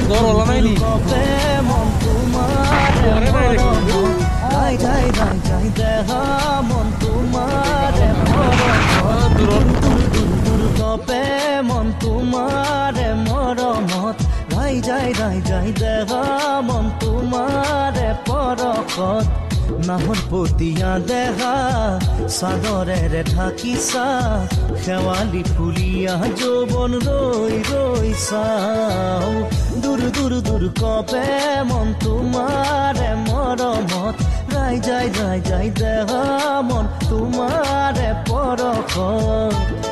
জ্বর হলো নাই নি মন তোমারে যাই যাই যাই যাই দেহা মন তোমারে দূর দূর দূর দূর কপে মন তোমারে মৰমত যাই যাই যাই যাই দেহা মন তোমাৰে পৰখত নাহৰ পতিয়া দেহা চাদৰেৰে ঢাকিছা শেৱালি ফুলিয়া যৌৱন ৰৈ ৰৈ চাও দূৰ দূৰ দূৰ কপে মন তোমাৰে মৰমত যাই যাই যাই যাই দেহা মন তোমাৰে পৰখত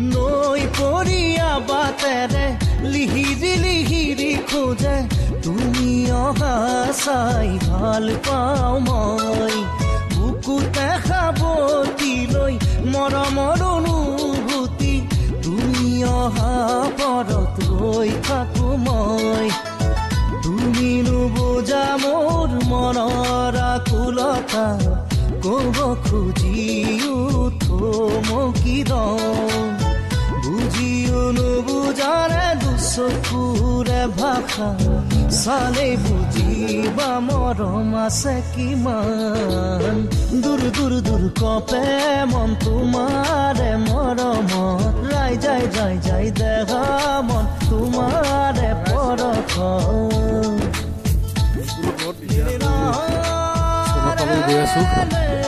নৈ পৰিয়া বাটেৰে লিহিৰি লিহিৰি খোজে তুমি অহা চাই ভাল পাওঁ মই বুকুতে সাৱটি লৈ মৰমৰ অনুভূতি তুমি অহা পৰত ৰৈ থাকো মই তুমি নুবুজা মোৰ মনৰ আকুলতা ক'ব খুজিও থমকি দওঁ বুঝিও নুবুজাৰে দুচকুৰে ভাষা চালে বুজিবা মৰম আছে কিমান দূৰ দূৰ দূৰ কপে মন তোমাৰে মৰমত যাই যাই যাই যাই দেহা মন তোমাৰে পৰখত গৈ আছো